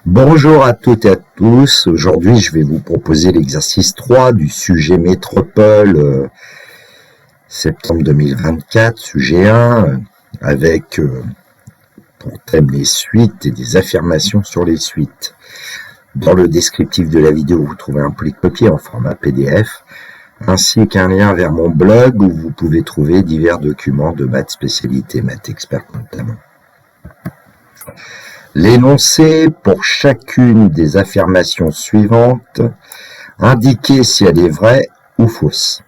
Bonjour à toutes et à tous. Aujourd'hui, je vais vous proposer l'exercice 3 du sujet métropole septembre 2024, sujet 1, avec pour thème les suites et des affirmations sur les suites. Dans le descriptif de la vidéo, vous trouvez un polycopier en format PDF, ainsi qu'un lien vers mon blog où vous pouvez trouver divers documents de maths spécialité, maths expert notamment. L'énoncé pour chacune des affirmations suivantes, indiquez si elle est vraie ou fausse.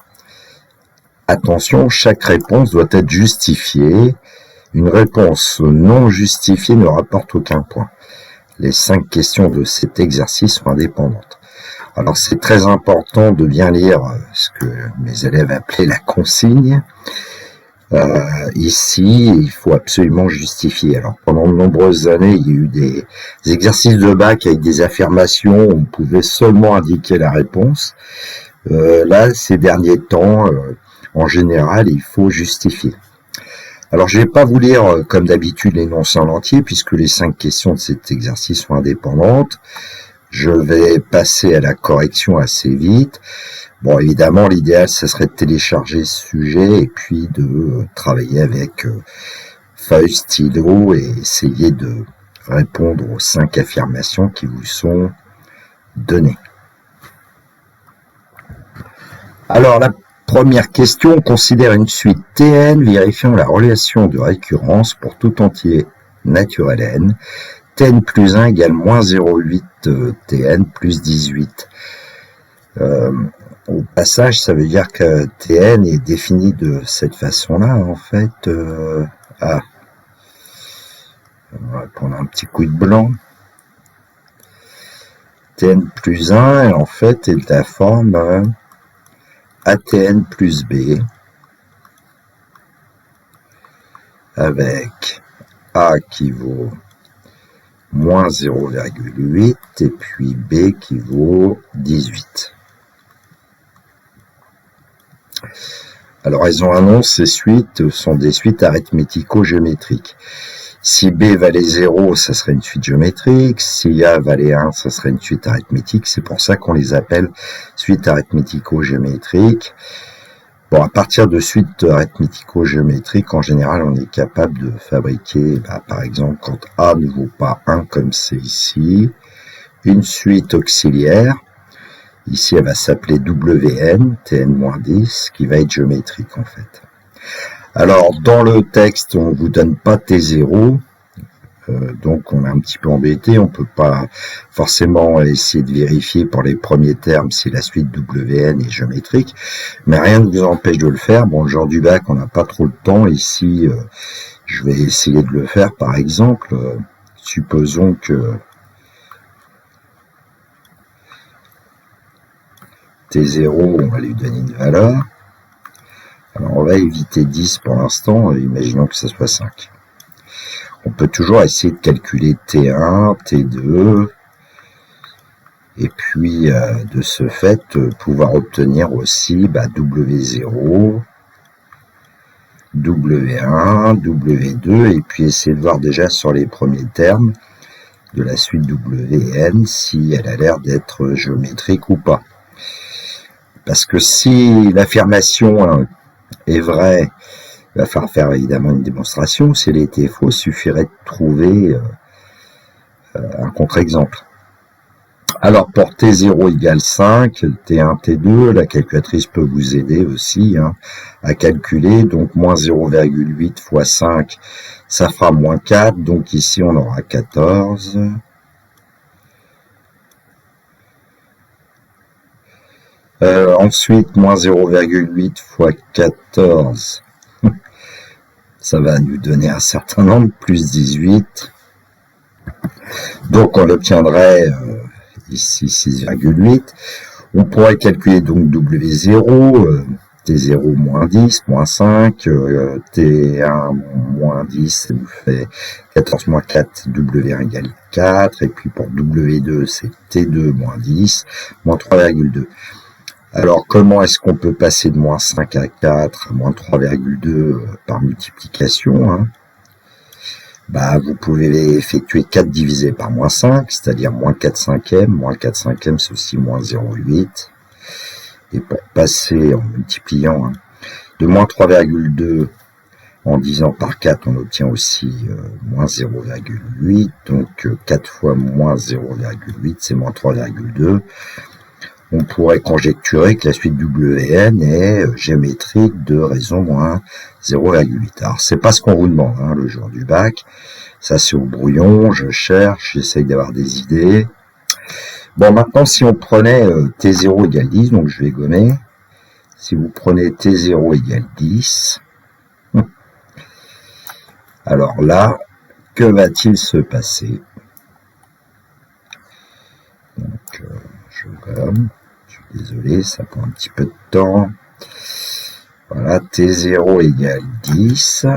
Attention, chaque réponse doit être justifiée. Une réponse non justifiée ne rapporte aucun point. Les 5 questions de cet exercice sont indépendantes. Alors c'est très important de bien lire ce que mes élèves appelaient la consigne. Ici, il faut absolument justifier. Alors, pendant de nombreuses années, il y a eu des exercices de bac avec des affirmations où on pouvait seulement indiquer la réponse. Là, ces derniers temps, en général, il faut justifier. Alors, je ne vais pas vous lire, comme d'habitude, l'énoncé en entier, puisque les 5 questions de cet exercice sont indépendantes. Je vais passer à la correction assez vite. Bon, évidemment, l'idéal, ce serait de télécharger ce sujet et puis de travailler avec feuille, stylo et essayer de répondre aux 5 affirmations qui vous sont données. Alors, la première question, on considère une suite Tn vérifiant la relation de récurrence pour tout entier naturel n. Tn plus 1 égale moins 0,8 Tn plus 18. Au passage, ça veut dire que Tn est défini de cette façon-là, en fait. On va prendre un petit coup de blanc. Tn plus 1, en fait, est de la forme Atn plus B, avec A qui vaut moins 0,8 et puis B qui vaut 18. Alors, elles ont un nom, ces suites sont des suites arithmético-géométriques. Si B valait 0, ça serait une suite géométrique. Si A valait 1, ça serait une suite arithmétique. C'est pour ça qu'on les appelle suites arithmético-géométriques. Bon, à partir de suites arithmético-géométriques, en général, on est capable de fabriquer, par exemple, quand A ne vaut pas 1, comme c'est ici, une suite auxiliaire. Ici, elle va s'appeler Wn, Tn-10, qui va être géométrique, en fait. Alors, dans le texte, on ne vous donne pas T0, donc on est un petit peu embêté. On ne peut pas forcément essayer de vérifier pour les premiers termes si la suite Wn est géométrique, mais rien ne vous empêche de le faire. Bon, le genre du bac, on n'a pas trop le temps. Ici, je vais essayer de le faire, par exemple. Supposons que T0, on va lui donner une valeur. Alors, on va éviter 10 pour l'instant, imaginons que ce soit 5. On peut toujours essayer de calculer T1, T2, et puis, de ce fait, pouvoir obtenir aussi W0, W1, W2, et puis essayer de voir déjà sur les premiers termes de la suite Wn si elle a l'air d'être géométrique ou pas. Parce que si l'affirmation est vraie, il va falloir faire évidemment une démonstration. Si elle était fausse, il suffirait de trouver un contre-exemple. Alors pour T0 égale 5, T1, T2, la calculatrice peut vous aider aussi à calculer. Donc moins 0,8 fois 5, ça fera moins 4. Donc ici on aura 14. Ensuite, moins 0,8 fois 14, ça va nous donner un certain nombre, plus 18. Donc, on obtiendrait ici 6,8. On pourrait calculer donc W0, T0 moins 10, moins 5, T1 moins 10, ça nous fait 14 moins 4, W1 égale 4. Et puis pour W2, c'est T2 moins 10, moins 3,2. Alors, comment est-ce qu'on peut passer de moins 5 à 4 à moins 3,2 par multiplication vous pouvez effectuer 4 divisé par moins 5, c'est-à-dire moins 4 cinquièmes. Moins 4 cinquièmes, c'est aussi moins 0,8. Et pour passer en multipliant de moins 3,2 en divisant par 4, on obtient aussi moins 0,8. Donc 4 fois moins 0,8, c'est moins 3,2. On pourrait conjecturer que la suite WN est géométrique de raison moins 0,8. Alors, c'est pas ce qu'on vous demande, le jour du bac. Ça, c'est au brouillon, je cherche, j'essaye d'avoir des idées. Bon, maintenant, si on prenait T0 égale 10, donc je vais gommer. Si vous prenez T0 égale 10, alors là, que va-t-il se passer? Donc, je gomme. Désolé, ça prend un petit peu de temps. Voilà, T0 égale 10.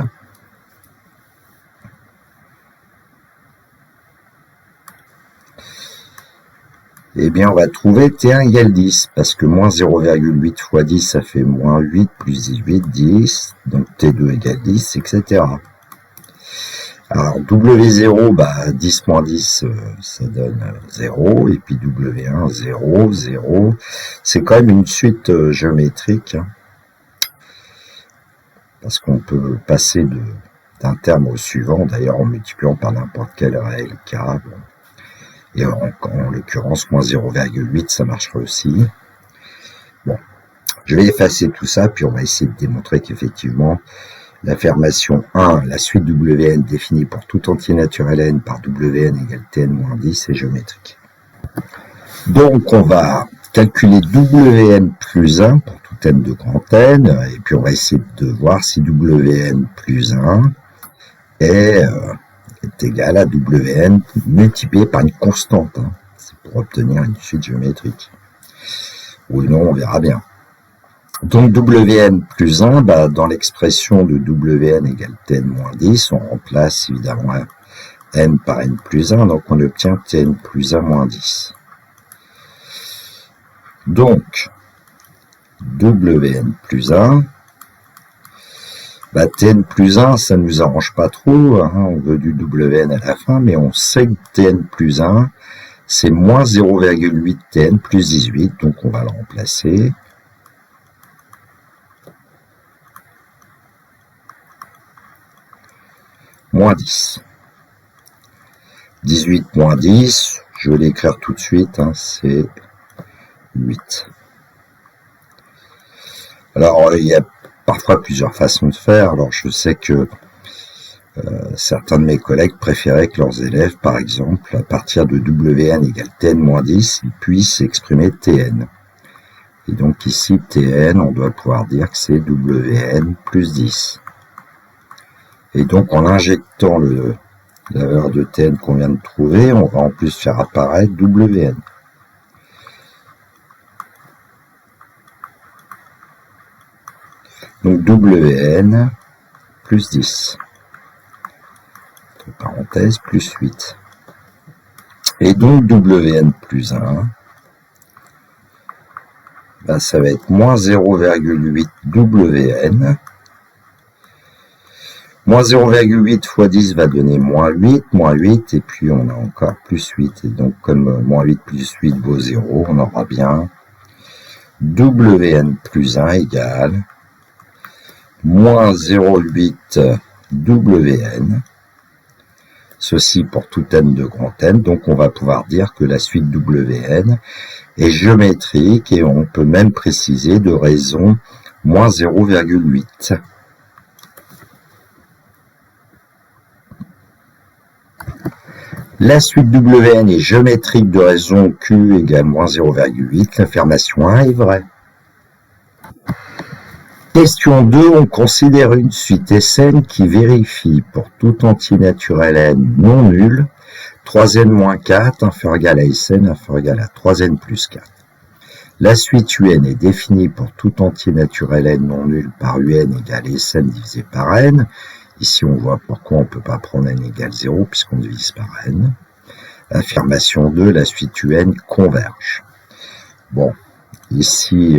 Eh bien, on va trouver T1 égale 10, parce que moins 0,8 fois 10, ça fait moins 8, plus 18, 10. Donc T2 égale 10, etc. Alors, W0, 10 moins 10, ça donne 0, et puis W1, 0, 0. C'est quand même une suite géométrique, parce qu'on peut passer d'un terme au suivant, d'ailleurs en multipliant par n'importe quelle règle K. Et en l'occurrence, moins 0,8, ça marcherait aussi. Bon, je vais effacer tout ça, puis on va essayer de démontrer qu'effectivement, l'affirmation 1, la suite WN définie pour tout entier naturel n par WN égale Tn moins 10 est géométrique. Donc on va calculer WN plus 1 pour tout n de grand N, et puis on va essayer de voir si WN plus 1 est égal à WN multiplié par une constante. C'est pour obtenir une suite géométrique. Ou non, on verra bien. Donc Wn plus 1, dans l'expression de Wn égale Tn moins 10, on remplace évidemment n par n plus 1, donc on obtient Tn plus 1 moins 10. Donc, Wn plus 1, Tn plus 1, ça ne nous arrange pas trop, on veut du Wn à la fin, mais on sait que Tn plus 1, c'est moins 0,8 Tn plus 18, donc on va le remplacer. Moins 10. 18 moins 10, je vais l'écrire tout de suite, c'est 8. Alors, il y a parfois plusieurs façons de faire. Alors, je sais que certains de mes collègues préféraient que leurs élèves, par exemple, à partir de Wn égale Tn moins 10, ils puissent exprimer Tn. Et donc ici, Tn, on doit pouvoir dire que c'est Wn plus 10. Et donc, en injectant la valeur de Tn qu'on vient de trouver, on va en plus faire apparaître Wn. Donc, Wn plus 10. Entre parenthèses, plus 8. Et donc, Wn plus 1, ça va être moins 0,8 Wn. Moins 0,8 fois 10 va donner moins 8, et puis on a encore plus 8. Et donc, comme moins 8 plus 8 vaut 0, on aura bien Wn plus 1 égale moins 0,8 Wn. Ceci pour tout n de grand N. Donc, on va pouvoir dire que la suite Wn est géométrique et on peut même préciser de raison moins 0,8. La suite Wn est géométrique de raison Q égale moins 0,8. L'affirmation 1 est vraie. Question 2, on considère une suite Sn qui vérifie pour tout entier naturel n non nul 3n moins 4 inférieur égal à Sn inférieur égal à 3n plus 4. La suite Un est définie pour tout entier naturel n non nul par Un égale Sn divisé par n. Ici, on voit pourquoi on ne peut pas prendre n égale 0 puisqu'on divise par n. Affirmation 2, la suite Un converge. Bon, ici,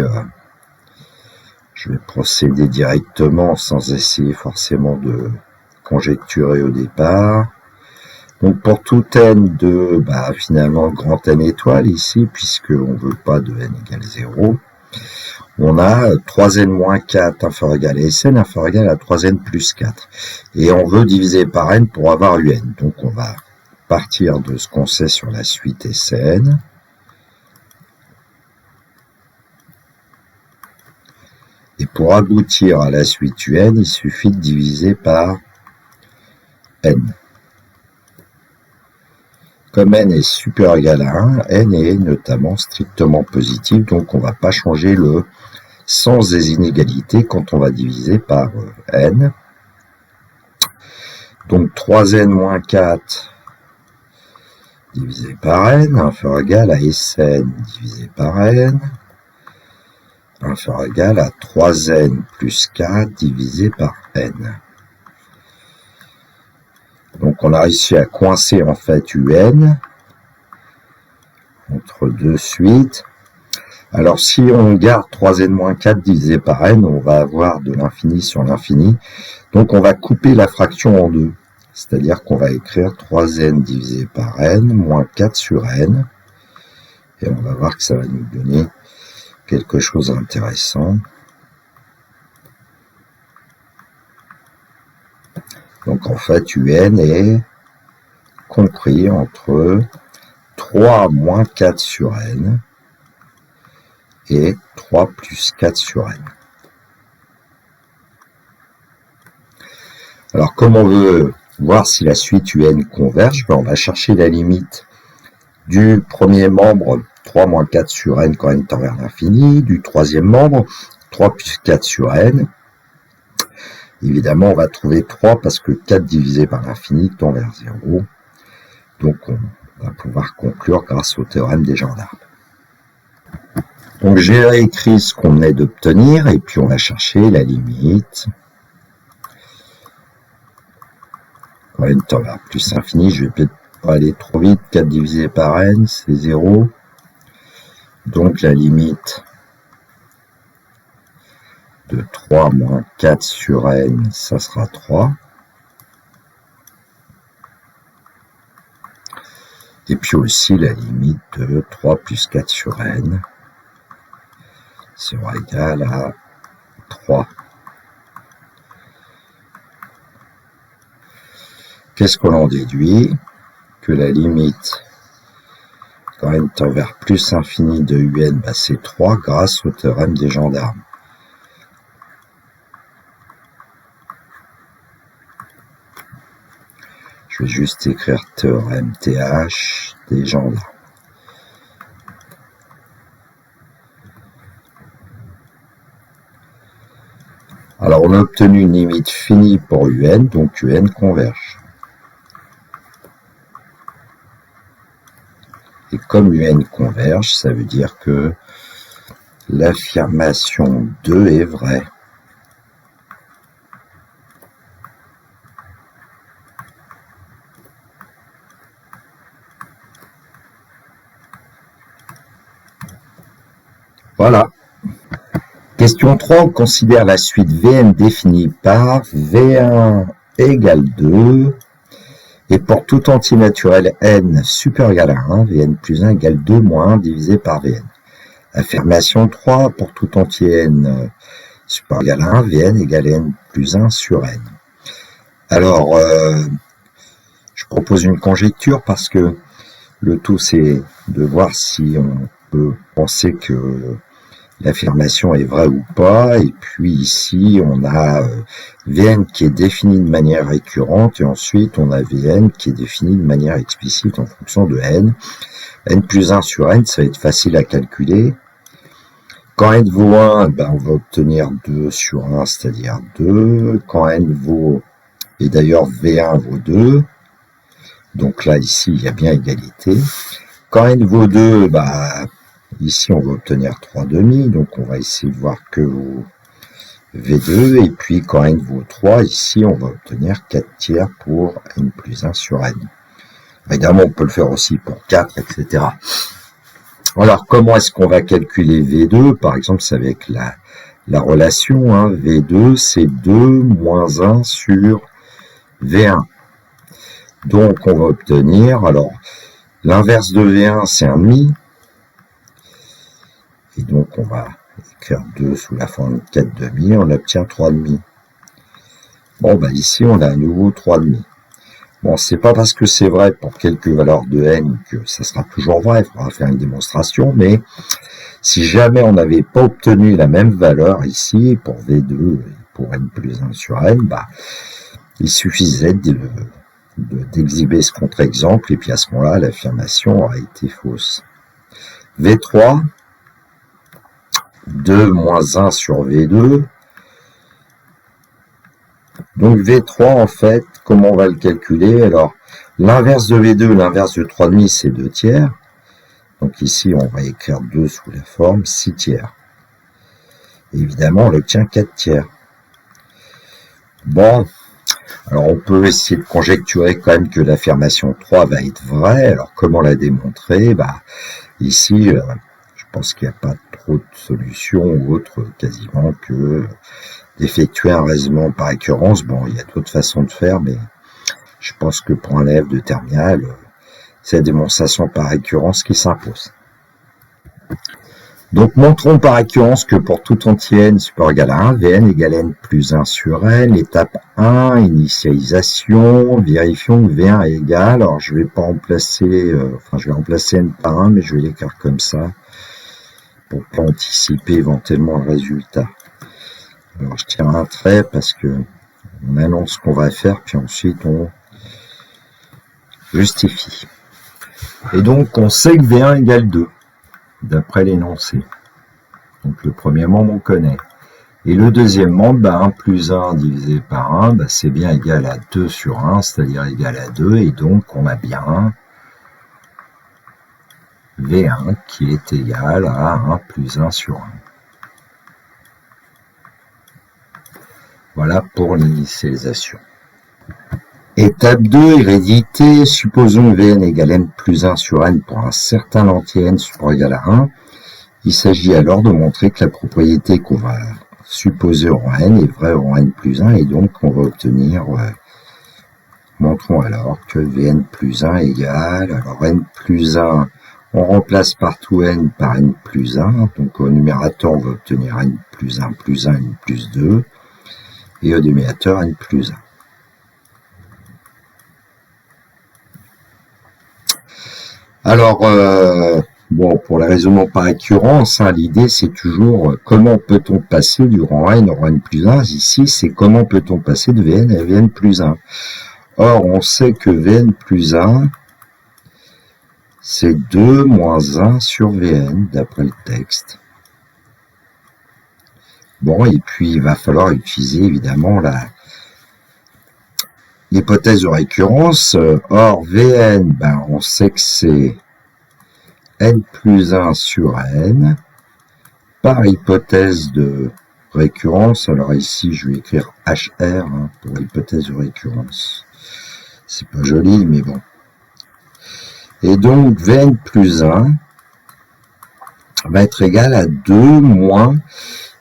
je vais procéder directement sans essayer forcément de conjecturé au départ. Donc pour tout n de finalement grand n étoile ici, puisqu'on ne veut pas de n égale 0, on a 3n moins 4 inférieur égal à Sn inférieur égal à 3n plus 4. Et on veut diviser par n pour avoir un. Donc on va partir de ce qu'on sait sur la suite Sn. Et pour aboutir à la suite un, il suffit de diviser par n. Comme n est supérieur ou égal à 1, n est notamment strictement positif, donc on ne va pas changer le sens des inégalités quand on va diviser par n. Donc 3n moins 4 divisé par n, inférieur ou égal à Sn divisé par n, inférieur ou égal à 3n plus 4 divisé par n. Donc on a réussi à coincer en fait un entre deux suites. Alors si on garde 3n-4 divisé par n, on va avoir de l'infini sur l'infini. Donc on va couper la fraction en deux. C'est-à-dire qu'on va écrire 3n divisé par n moins 4 sur n. Et on va voir que ça va nous donner quelque chose d'intéressant. Donc en fait, un est compris entre 3 moins 4 sur n et 3 plus 4 sur n. Alors comme on veut voir si la suite un converge, on va chercher la limite du premier membre 3 moins 4 sur n quand n tend vers l'infini, du troisième membre 3 plus 4 sur n. Évidemment, on va trouver 3 parce que 4 divisé par l'infini tend vers 0. Donc, on va pouvoir conclure grâce au théorème des gendarmes. Donc, j'ai réécrit ce qu'on venait d'obtenir et puis on va chercher la limite. Quand n tend vers plus infini, je vais peut-être pas aller trop vite. 4 divisé par n, c'est 0. Donc, la limite de 3 moins 4 sur n, ça sera 3. Et puis aussi la limite de 3 plus 4 sur n sera égale à 3. Qu'est-ce qu'on en déduit? Que la limite, quand n tend vers plus infini de un, c'est 3 grâce au théorème des gendarmes. Je vais juste écrire théorème TH des gendarmes. Alors on a obtenu une limite finie pour un, donc un converge. Et comme un converge, ça veut dire que l'affirmation 2 est vraie. Voilà. Question 3, on considère la suite Vn définie par V1 égale 2 et pour tout entier naturel n supérieur ou égal à 1, Vn plus 1 égale 2 moins 1 divisé par Vn. Affirmation 3, pour tout entier n supérieur ou égal à 1, Vn égale n plus 1 sur n. Alors, je propose une conjecture parce que le tout c'est de voir si on peut penser que l'affirmation est vraie ou pas, et puis ici on a Vn qui est défini de manière récurrente, et ensuite on a Vn qui est défini de manière explicite en fonction de n. n plus 1 sur n, ça va être facile à calculer. Quand n vaut 1, on va obtenir 2 sur 1, c'est-à-dire 2. Quand n vaut, et d'ailleurs V1 vaut 2, donc là ici il y a bien égalité. Quand n vaut 2, ici on va obtenir 3 demi, donc on va essayer de voir que vaut V2, et puis quand n vaut 3, ici on va obtenir 4 tiers pour n plus 1 sur n. Évidemment on peut le faire aussi pour 4, etc. Alors comment est-ce qu'on va calculer V2? Par exemple c'est avec la relation, V2 c'est 2 moins 1 sur V1. Donc on va obtenir, alors l'inverse de V1 c'est 1,5, et donc on va écrire 2 sous la forme de 4,5, on obtient 3,5. Bon, bah ici on a à nouveau 3,5. Bon, c'est pas parce que c'est vrai pour quelques valeurs de n que ça sera toujours vrai, il faudra faire une démonstration, mais si jamais on n'avait pas obtenu la même valeur ici, pour V2 et pour n plus 1 sur n, bah, il suffisait d'exhiber ce contre-exemple, et puis à ce moment-là, l'affirmation aurait été fausse. V3, 2 moins 1 sur V2. Donc V3, en fait, comment on va le calculer? Alors, l'inverse de V2, l'inverse de 3,5, c'est 2 tiers. Donc ici, on va écrire 2 sous la forme 6 tiers. Et évidemment, on obtient 4 tiers. Bon, alors on peut essayer de conjecturer quand même que l'affirmation 3 va être vraie. Alors comment la démontrer? Bah, ici, je pense qu'il n'y a pas trop de solutions autres quasiment que d'effectuer un raisonnement par récurrence. Bon, il y a d'autres façons de faire, mais je pense que pour un élève de terminale, c'est la démonstration par récurrence qui s'impose. Donc, montrons par récurrence que pour tout entier n supérieur égal à 1, Vn égale n plus 1 sur n. Étape 1, initialisation, vérifions que V1 est égal. Alors, je vais pas remplacer, je vais remplacer n par 1, mais je vais l'écrire comme ça pour pas anticiper éventuellement le résultat. Alors, je tire un trait parce que on annonce ce qu'on va faire, puis ensuite on justifie. Et donc, on sait que V1 égale 2, d'après l'énoncé. Donc, le premier membre, on connaît. Et le deuxième membre, 1 plus 1 divisé par 1, c'est bien égal à 2 sur 1, c'est-à-dire égal à 2, et donc on a bien V1 qui est égal à 1 plus 1 sur 1. Voilà pour l'initialisation. Étape 2, hérédité. Supposons que Vn égale n plus 1 sur n pour un certain entier n supérieur égal à 1. Il s'agit alors de montrer que la propriété qu'on va supposer en n est vraie en n plus 1, et donc on va obtenir, montrons alors que Vn plus 1 égale, alors n plus 1, on remplace partout n par n plus 1, donc au numérateur on va obtenir n plus 1 plus 1, n plus 2, et au dénominateur n plus 1. Alors, bon, pour le raisonnement par récurrence, l'idée c'est toujours comment peut-on passer du rang n au rang n plus 1. Ici, c'est comment peut-on passer de Vn à Vn plus 1. Or, on sait que Vn plus 1, c'est 2 moins 1 sur Vn, d'après le texte. Bon, et puis il va falloir utiliser évidemment l'hypothèse de récurrence. Or, Vn, on sait que c'est n plus 1 sur n, par hypothèse de récurrence. Alors ici, je vais écrire HR pour hypothèse de récurrence. C'est pas joli, mais bon. Et donc, Vn plus 1 va être égal à 2 moins,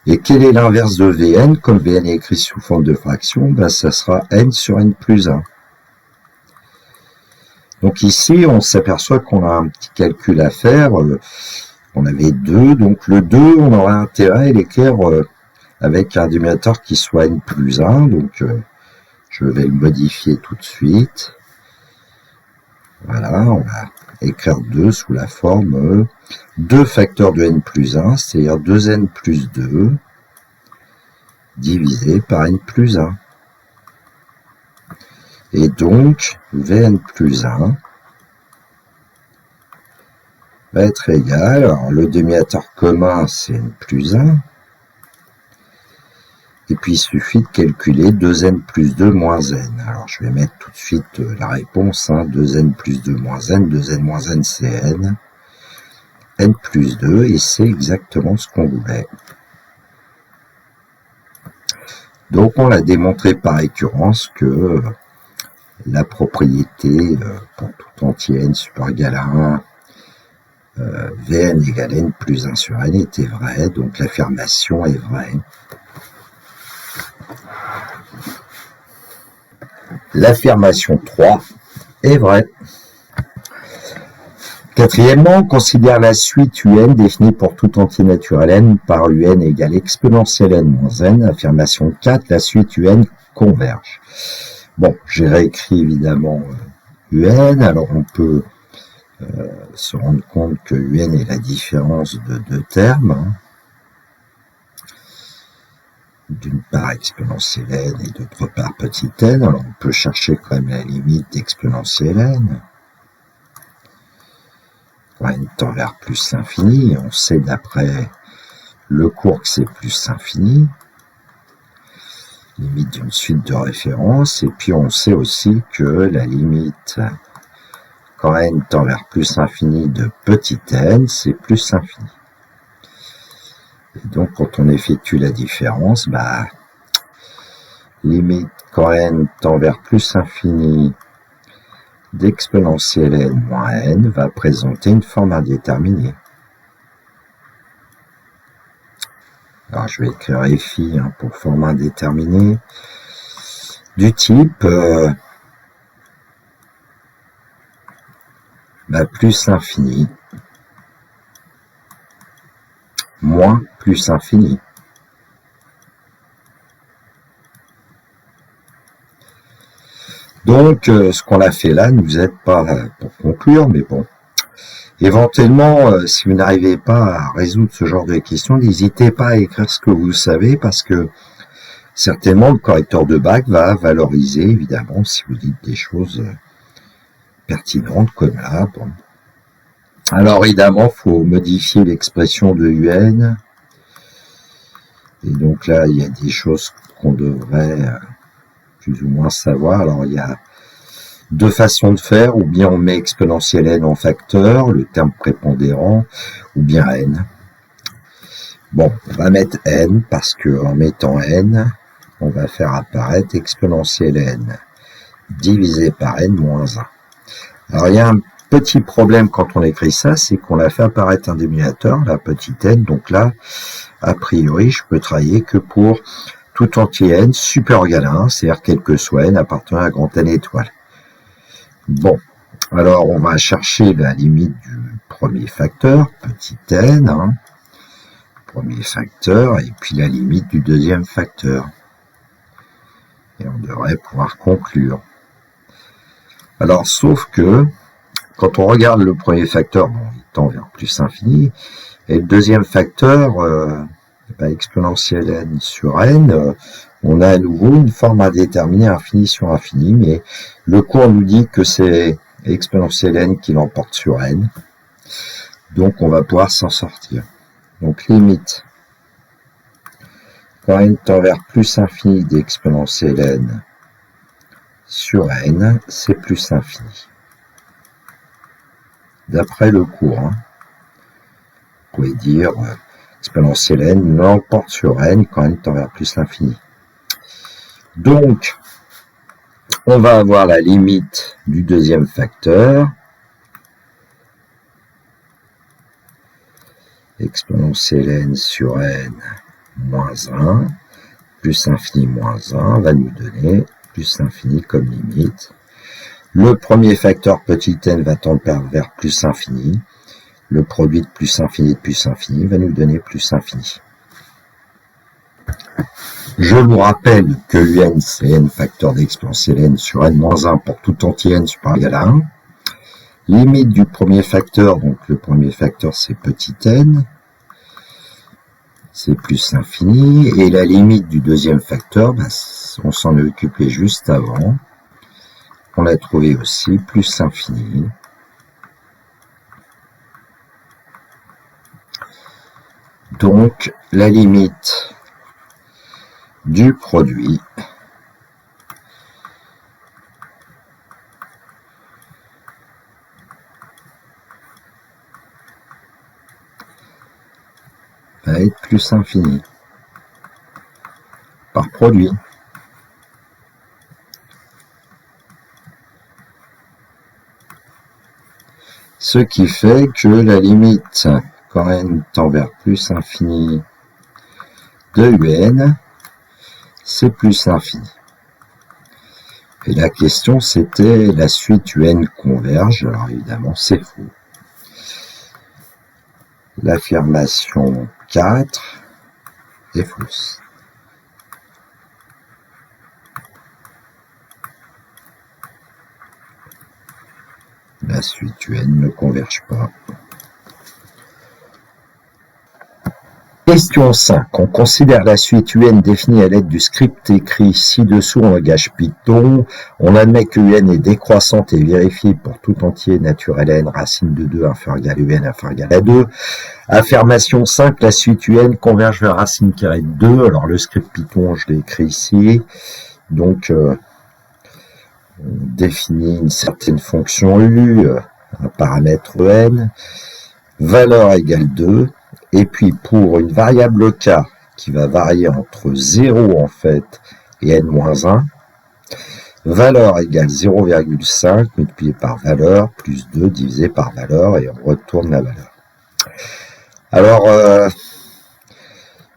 et quel est l'inverse de Vn? Comme Vn est écrit sous forme de fraction, ça sera n sur n plus 1. Donc ici, on s'aperçoit qu'on a un petit calcul à faire. On avait 2, donc le 2, on aura intérêt à l'écrire avec un dénominateur qui soit n plus 1. Donc je vais le modifier tout de suite. Voilà, on va écrire 2 sous la forme 2 facteurs de n plus 1, c'est-à-dire 2n plus 2, divisé par n plus 1. Et donc, Vn plus 1 va être égal, alors le dénominateur commun c'est n plus 1, et puis il suffit de calculer 2n plus 2 moins n. Alors je vais mettre tout de suite la réponse, 2n plus 2 moins n, 2n moins n c'est n plus 2, et c'est exactement ce qu'on voulait. Donc on l'a démontré par récurrence que la propriété pour tout entier n supérieur égal à 1, Vn égale n plus 1 sur n était vraie, donc l'affirmation est vraie. L'affirmation 3 est vraie. Quatrièmement, on considère la suite UN définie pour tout entier naturel n par UN égale exponentielle n moins n. Affirmation 4, la suite UN converge. Bon, j'ai réécrit évidemment UN, alors on peut se rendre compte que UN est la différence de deux termes. Hein. D'une part exponentielle n et d'autre part petit n. Alors on peut chercher quand même la limite d'exponentielle n. Quand n tend vers plus l'infini, on sait d'après le cours que c'est plus l'infini. Limite d'une suite de références. Et puis on sait aussi que la limite quand n tend vers plus l'infini de petit n, c'est plus l'infini. Et donc, quand on effectue la différence, limite quand n tend vers plus l'infini d'exponentielle n moins n va présenter une forme indéterminée. Alors, je vais écrire FI pour forme indéterminée du type plus l'infini moins plus infini. Donc, ce qu'on a fait là ne nous aide pas pour conclure, mais bon. Éventuellement, si vous n'arrivez pas à résoudre ce genre de questions, n'hésitez pas à écrire ce que vous savez, parce que certainement le correcteur de bac va valoriser, évidemment, si vous dites des choses pertinentes comme là. Bon. Alors, évidemment, il faut modifier l'expression de UN. Et donc là, il y a des choses qu'on devrait plus ou moins savoir. Alors, il y a deux façons de faire. Ou bien on met exponentielle n en facteur, le terme prépondérant, ou bien n. Bon, on va mettre n parce que en mettant n, on va faire apparaître exponentielle n divisé par n moins 1. Alors, il y a un petit problème quand on écrit ça, c'est qu'on a fait apparaître un dénominateur, la petite n, donc là, a priori, je peux travailler que pour tout entier n supérieur égal à 1, c'est-à-dire quel que soit n appartenant à grand n étoile. Bon, alors on va chercher la limite du premier facteur, petit n, premier facteur, et puis la limite du deuxième facteur. Et on devrait pouvoir conclure. Alors, sauf que, quand on regarde le premier facteur, bon, il tend vers plus infini, et le deuxième facteur, exponentielle n sur n, on a à nouveau une forme indéterminée infini sur infini, mais le cours nous dit que c'est exponentielle n qui l'emporte sur n, donc on va pouvoir s'en sortir. Donc limite, quand n tend vers plus infini d'exponentielle n sur n, c'est plus infini. D'après le cours, vous pouvez dire exponentielle n l'emporte sur n quand n tend vers plus l'infini. Donc, on va avoir la limite du deuxième facteur, exponentielle n sur n moins 1, plus infini moins 1 va nous donner plus infini comme limite. Le premier facteur petit n va tendre vers plus infini. Le produit de plus infini va nous donner plus infini. Je vous rappelle que un c'est n facteur d'exponentielle n sur n moins 1 pour tout entier n supérieur égal à 1. Limite du premier facteur, donc le premier facteur c'est petit n, c'est plus infini. Et la limite du deuxième facteur, on s'en est occupé juste avant. On l'a trouvé aussi, plus infini. Donc, la limite du produit va être plus infini par produit. Ce qui fait que la limite, quand n tend vers plus infini de un, c'est plus infini. Et la question, c'était la suite UN converge. Alors évidemment, c'est faux. L'affirmation 4 est fausse. La suite UN ne converge pas. Question 5. On considère la suite UN définie à l'aide du script écrit ci-dessous en langage Python. On admet que UN est décroissante et vérifiée pour tout entier naturel n, racine de 2 inférieur égal UN inférieur égal à 2. Affirmation 5. La suite UN converge vers racine carrée de 2. Alors le script Python, je l'ai écrit ici. Donc on définit une certaine fonction U, un paramètre n, valeur égale 2. Et puis pour une variable k qui va varier entre 0 en fait et n-1, valeur égale 0,5 multiplié par valeur plus 2 divisé par valeur et on retourne la valeur. Alors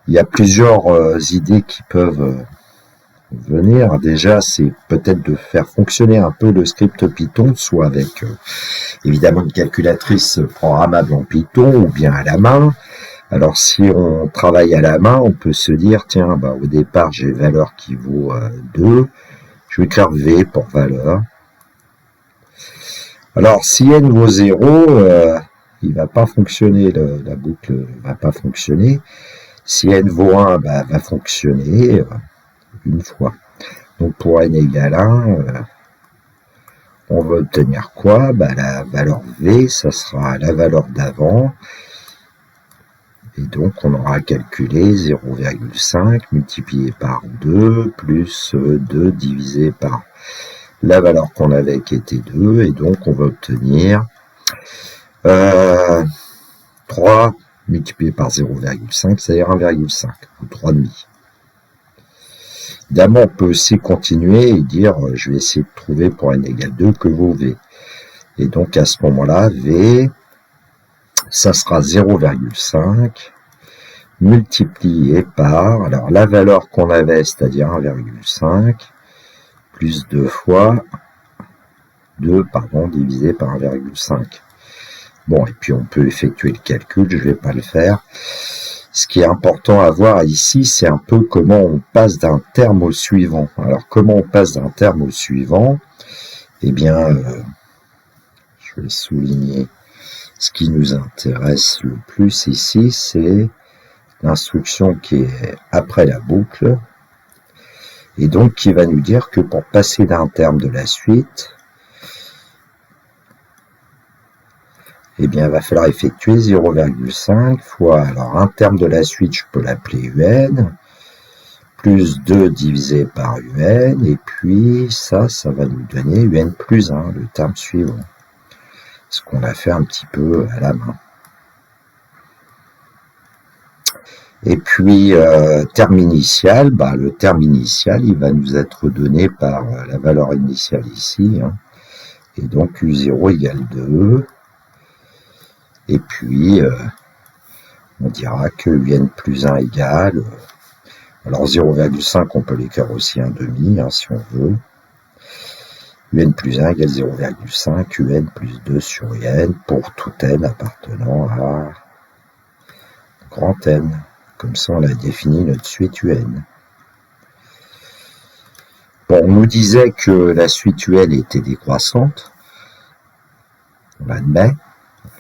il y a plusieurs idées qui peuvent venir. Déjà, c'est peut-être de faire fonctionner un peu le script Python, soit avec évidemment une calculatrice programmable en Python ou bien à la main. Alors si on travaille à la main, on peut se dire, tiens, bah, au départ j'ai valeur qui vaut 2, je vais écrire V pour valeur. Alors si n vaut 0, il va pas fonctionner, la boucle va pas fonctionner. Si n vaut 1, bah, va fonctionner une fois. Donc pour n égale 1, on va obtenir quoi? Bah, la valeur V, ça sera la valeur d'avant. Et donc, on aura calculé 0,5 multiplié par 2 plus 2 divisé par la valeur qu'on avait qui était 2. Et donc, on va obtenir 3 multiplié par 0,5, c'est-à-dire 1,5 ou 3,5. Évidemment, on peut aussi continuer et dire, je vais essayer de trouver pour n égale 2 que vaut V. Et donc, à ce moment-là, V, ça sera 0,5 multiplié par, alors la valeur qu'on avait, c'est-à-dire 1,5, plus 2 fois 2, divisé par 1,5. Bon, et puis on peut effectuer le calcul, je ne vais pas le faire. Ce qui est important à voir ici, c'est un peu comment on passe d'un terme au suivant. Alors, comment on passe d'un terme au suivant? Eh bien, je vais souligner ce qui nous intéresse le plus ici, c'est l'instruction qui est après la boucle, et donc qui va nous dire que pour passer d'un terme de la suite, eh bien, il va falloir effectuer 0,5 fois, alors un terme de la suite, je peux l'appeler UN, plus 2 divisé par UN, et puis ça va nous donner UN plus 1, le terme suivant. Ce qu'on a fait un petit peu à la main. Et puis, terme initial, bah, le terme initial, il va nous être donné par la valeur initiale ici. Hein. Et donc, U0 égale 2. Et puis, on dira que UN plus 1 égale, alors 0,5, on peut l'écrire aussi un demi, hein, si on veut. UN plus 1 égale 0,5, UN plus 2 sur UN pour tout n appartenant à grand N. Comme ça, on a défini notre suite UN. Bon, on nous disait que la suite UN était décroissante. On l'admet.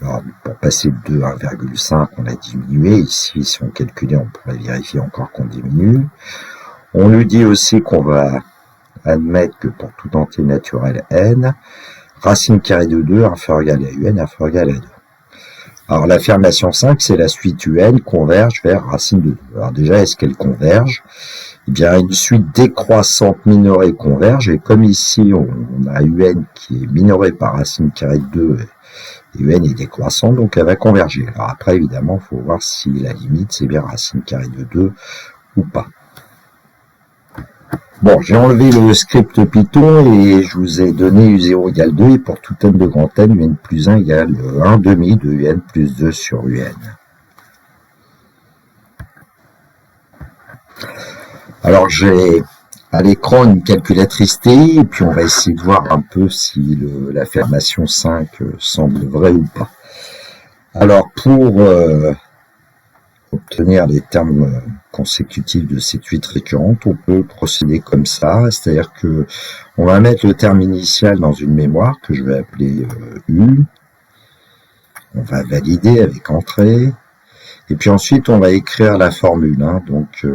Alors, pour passer de 2 à 1,5, on a diminué. Ici, si on calculait, on pourrait vérifier encore qu'on diminue. On nous dit aussi qu'on va admettre que pour tout entier naturel n, racine carrée de 2 inférieur égal à UN inférieur égal à 2. Alors l'affirmation 5, c'est la suite UN converge vers racine de 2. Alors déjà, est-ce qu'elle converge? Eh bien, une suite décroissante minorée converge, et comme ici, on a UN qui est minorée par racine carrée de 2, et UN est décroissante, donc elle va converger. Alors après, évidemment, il faut voir si la limite, c'est bien racine carrée de 2 ou pas. Bon, j'ai enlevé le script Python et je vous ai donné U0 égale 2 et pour tout n de grand N, UN plus 1 égale 1 demi de UN plus 2 sur UN. Alors j'ai à l'écran une calculatrice TI, et puis on va essayer de voir un peu si l'affirmation 5 semble vraie ou pas. Alors, pour obtenir les termes consécutifs de cette suite récurrente, on peut procéder comme ça, c'est-à-dire que on va mettre le terme initial dans une mémoire que je vais appeler U. On va valider avec entrée, et puis ensuite on va écrire la formule, hein, donc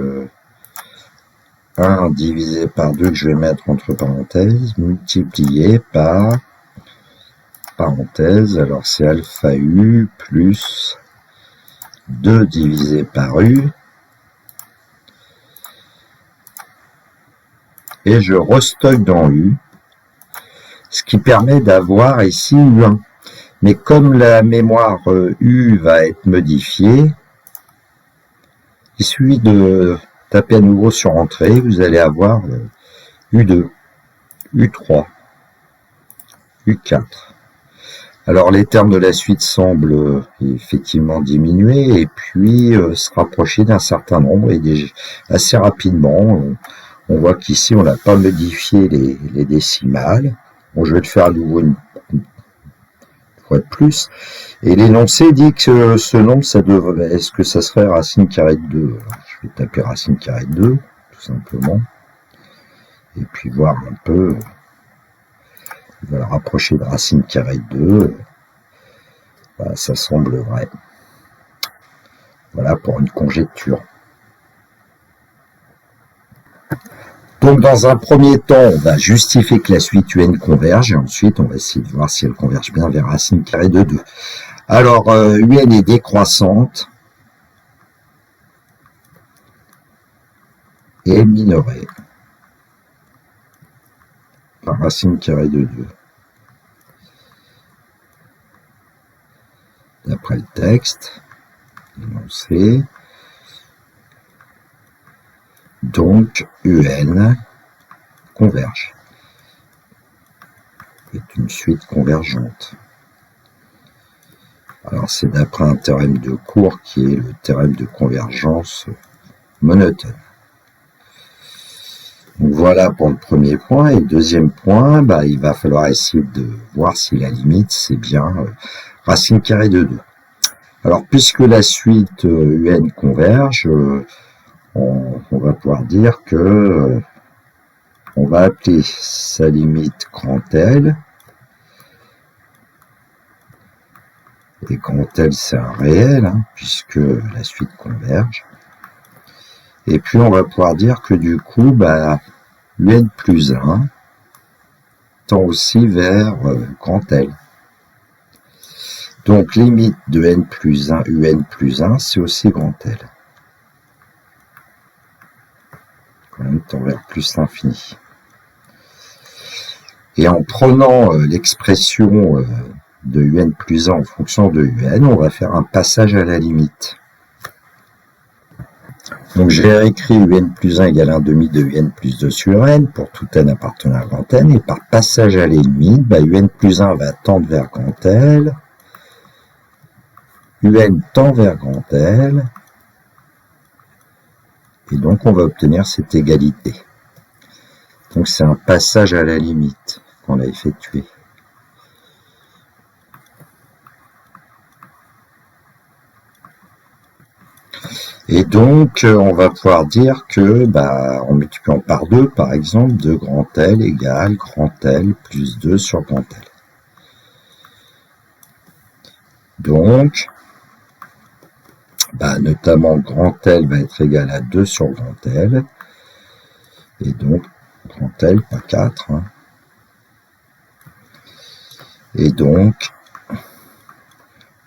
1 divisé par 2 que je vais mettre entre parenthèses, multiplié par parenthèse, alors c'est alpha U plus 2 divisé par U, et je restocke dans U, ce qui permet d'avoir ici U1. Mais comme la mémoire U va être modifiée, il suffit de taper à nouveau sur entrée, vous allez avoir U2, U3, U4. Alors les termes de la suite semblent effectivement diminuer et puis se rapprocher d'un certain nombre, et assez rapidement. On voit qu'ici on n'a pas modifié les décimales. Bon, je vais le faire à nouveau une fois de plus. Et l'énoncé dit que ce nombre, est-ce que ça serait racine carrée de 2? Alors, je vais taper racine carrée de 2, tout simplement. Et puis voir un peu. On va le rapprocher de racine carrée de 2. Voilà, ça semble vrai. Voilà pour une conjecture. Donc dans un premier temps, on va justifier que la suite UN converge, et ensuite on va essayer de voir si elle converge bien vers racine carrée de 2. Alors UN est décroissante et minorée par racine carrée de 2. D'après le texte, énoncé. Donc, UN converge. C'est une suite convergente. Alors, c'est d'après un théorème de Court qui est le théorème de convergence monotone. Donc, voilà pour le premier point. Et le deuxième point, il va falloir essayer de voir si la limite, c'est bien racine carrée de 2. Alors, puisque la suite UN converge, on va pouvoir dire que on va appeler sa limite grand L, et grand L c'est un réel, hein, puisque la suite converge, et puis on va pouvoir dire que du coup UN plus 1 tend aussi vers grand L. Donc limite de N plus 1, UN plus 1, c'est aussi grand L. Quand même tend vers plus l'infini. Et en prenant l'expression de UN plus 1 en fonction de UN, on va faire un passage à la limite. Donc j'ai réécrit UN plus 1 égale 1 demi de UN plus 2 sur N pour tout N appartenant à grand N, et par passage à la limite, UN plus 1 va tendre vers grand L, UN tend vers grand L, et donc on va obtenir cette égalité. Donc c'est un passage à la limite qu'on a effectué. Et donc on va pouvoir dire que en multipliant par 2 par exemple, 2 grand L égale grand L plus 2 sur grand L. Donc notamment grand L va être égal à 2 sur grand L, et donc grand L, pas 4, hein. Et donc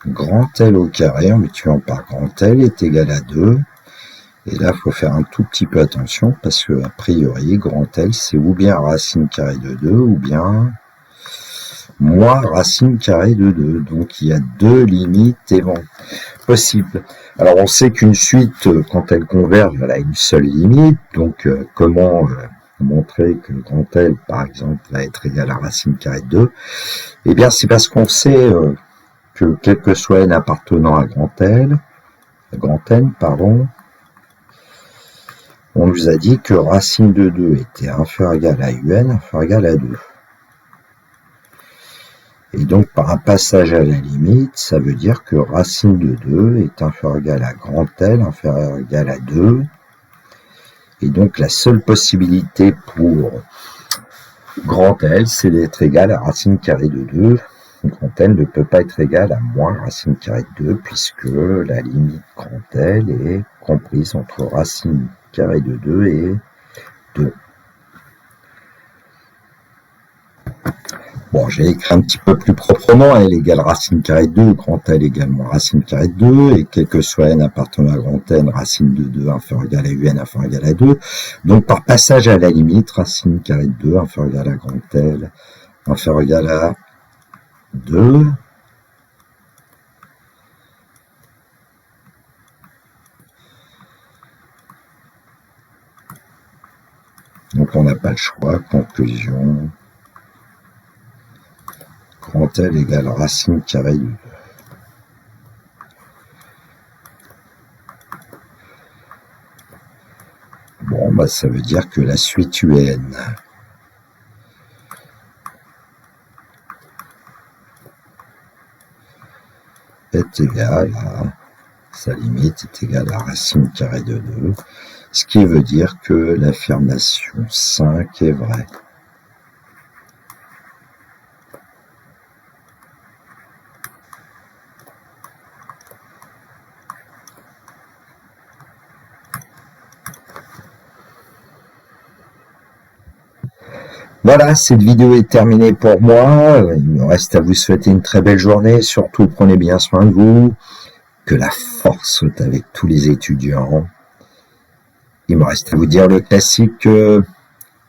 grand L au carré en multipliant par grand L est égal à 2, et là il faut faire un tout petit peu attention, parce que a priori grand L c'est ou bien racine carrée de 2, ou bien moins racine carrée de 2, donc il y a deux limites possibles. Alors on sait qu'une suite, quand elle converge, elle a une seule limite, donc comment montrer que grand L, par exemple, va être égal à racine carrée de 2? Eh bien c'est parce qu'on sait que quel que soit n appartenant à grand N, on nous a dit que racine de 2 était inférieure ou égale à UN, inférieure ou égale à 2. Et donc, par un passage à la limite, ça veut dire que racine de 2 est inférieure ou égale à grand L, inférieure ou égale à 2. Et donc, la seule possibilité pour grand L, c'est d'être égal à racine carrée de 2. Grand L ne peut pas être égal à moins racine carrée de 2, puisque la limite grand L est comprise entre racine carrée de 2 et 2. Bon, j'ai écrit un petit peu plus proprement, L égale racine carrée de 2, grand L égale moins racine carrée de 2, et quel que soit n appartenant à grand N, racine de 2 inférieure ou égale à un, inférieure ou égale à 2. Donc, par passage à la limite, racine carrée de 2 inférieure ou égale à grand L, inférieure ou égale à 2. Donc, on n'a pas le choix. Conclusion. Grand L égale racine carrée de 2. Bon, bah, ça veut dire que la suite UN est égale à, sa limite est égale à racine carrée de 2, ce qui veut dire que l'affirmation 5 est vraie. Voilà, cette vidéo est terminée pour moi. Il me reste à vous souhaiter une très belle journée. Surtout, prenez bien soin de vous. Que la force soit avec tous les étudiants. Il me reste à vous dire le classique. Au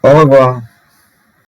revoir.